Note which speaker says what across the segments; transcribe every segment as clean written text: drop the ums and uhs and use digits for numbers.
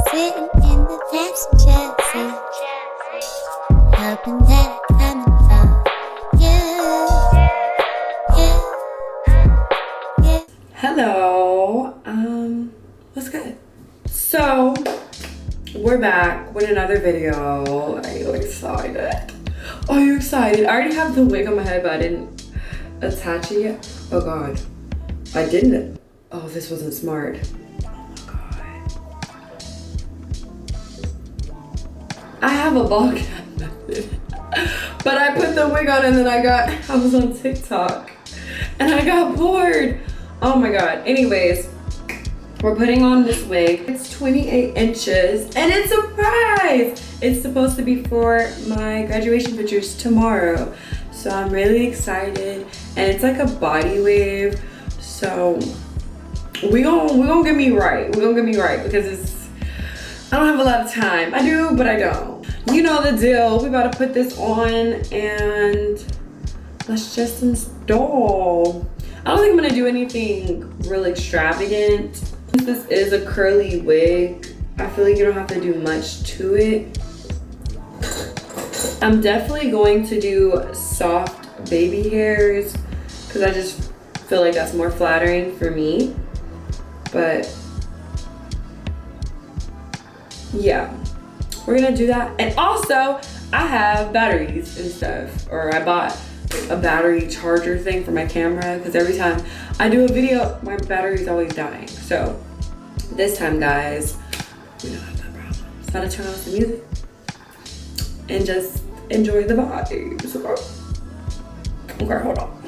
Speaker 1: Sitting in the passenger seat, hoping that I'm coming for you.
Speaker 2: Hello, what's good? So, we're back with another video. Are you excited? Are you excited? I already have the wig on my head, but I didn't attach it yet. Oh God, I didn't. Oh, this wasn't smart. I have a ball cap method, but I put the wig on and then I was on TikTok and I got bored. Oh my God. Anyways, we're putting on this wig. It's 28 inches and it's a surprise. It's supposed to be for my graduation pictures tomorrow. So I'm really excited and it's like a body wave. So we gonna get me right. We're gonna get me right because I don't have a lot of time. I do, but I don't. You know the deal. We about to put this on and let's just install. I don't think I'm gonna do anything really extravagant. Since this is a curly wig, I feel like you don't have to do much to it. I'm definitely going to do soft baby hairs because I just feel like that's more flattering for me. But yeah, we're gonna do that. And also, I have batteries and stuff, or I bought a battery charger thing for my camera because every time I do a video, my battery's always dying. So this time, guys, we don't have that problem. So I gotta turn off the music and just enjoy the vibes. Okay, hold on.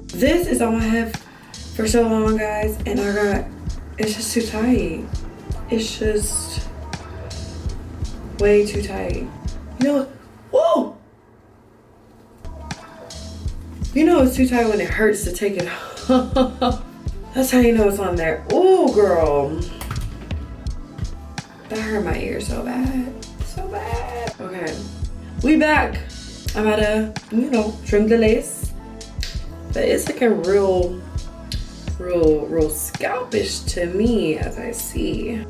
Speaker 2: This is all I have for so long, guys, and it's just too tight. It's just way too tight. You know, whoa! You know it's too tight when it hurts to take it off. That's how you know it's on there. Oh, girl. That hurt my ear so bad. So bad. Okay, we back. I'm about to, trim the lace. But it's looking real scalpish to me as I see.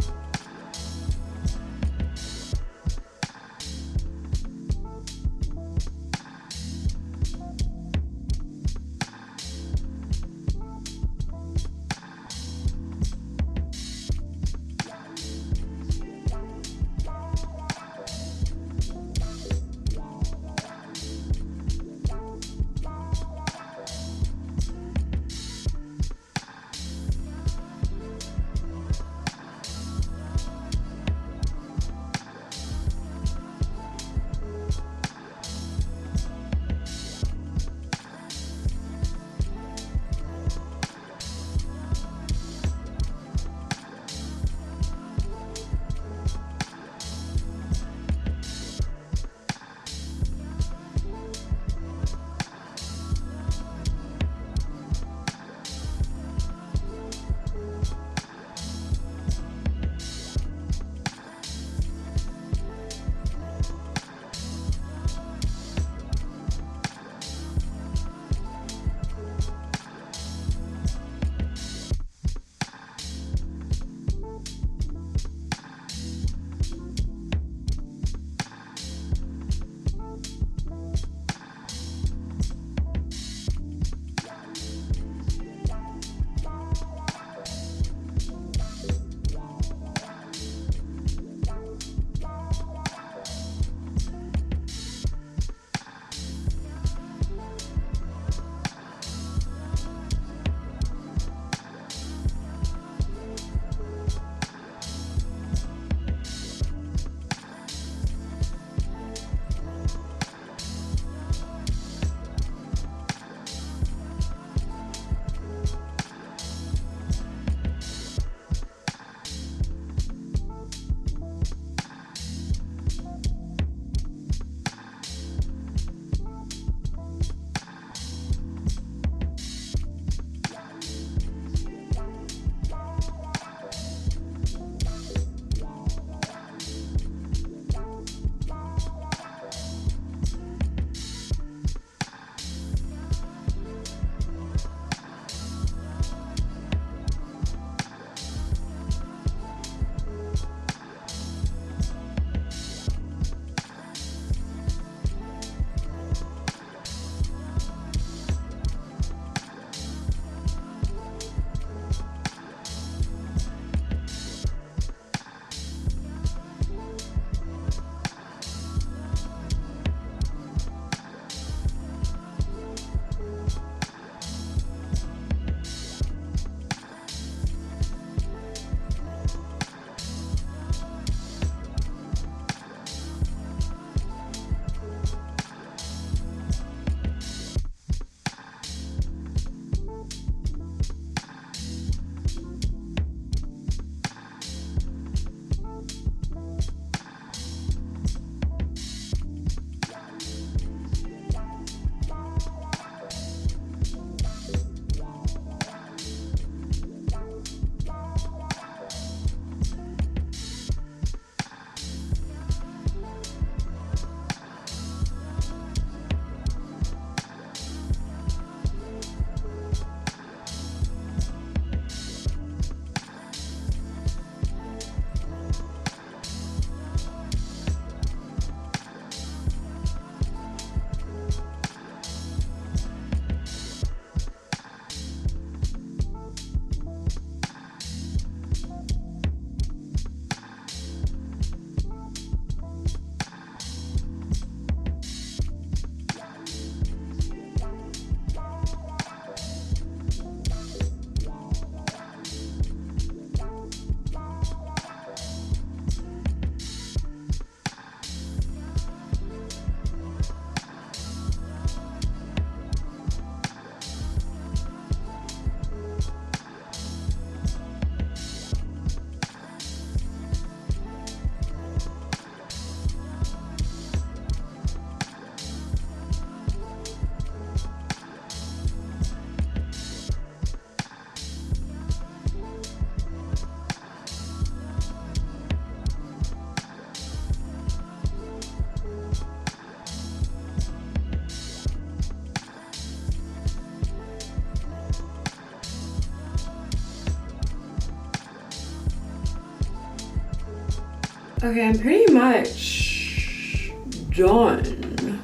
Speaker 2: Okay, I'm pretty much done.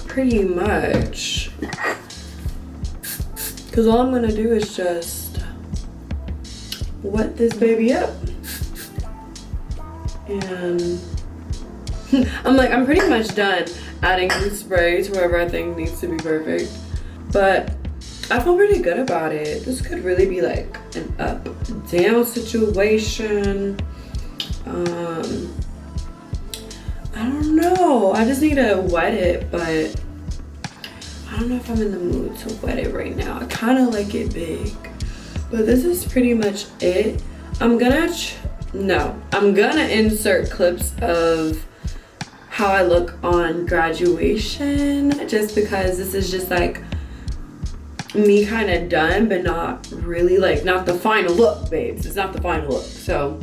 Speaker 2: Pretty much. Because all I'm going to do is just wet this baby up. And I'm pretty much done adding root spray to wherever I think needs to be perfect. But I feel pretty good about it. This could really be like an up and down situation. I don't know. I just need to wet it, but I don't know if I'm in the mood to wet it right now. I kind of like it big, but this is pretty much it. I'm gonna insert clips of how I look on graduation, just because this is just like me kind of done, but not really, like, not the final look, babes. It's not the final look. So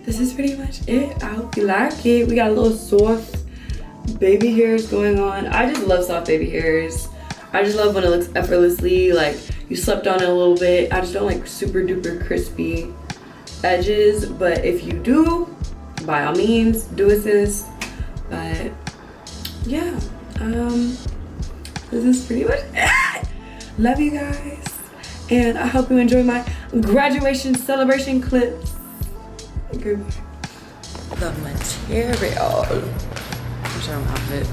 Speaker 2: this is pretty much it. I hope you like it. We got a little soft baby hairs going on. I just love soft baby hairs. I just love when it looks effortlessly, like you slept on it a little bit. I just don't like super duper crispy edges, but if you do, by all means, do it, sis. But yeah, this is pretty much it. Love you guys, and I hope you enjoy my graduation celebration clips. Goodbye. The material. I don't have it.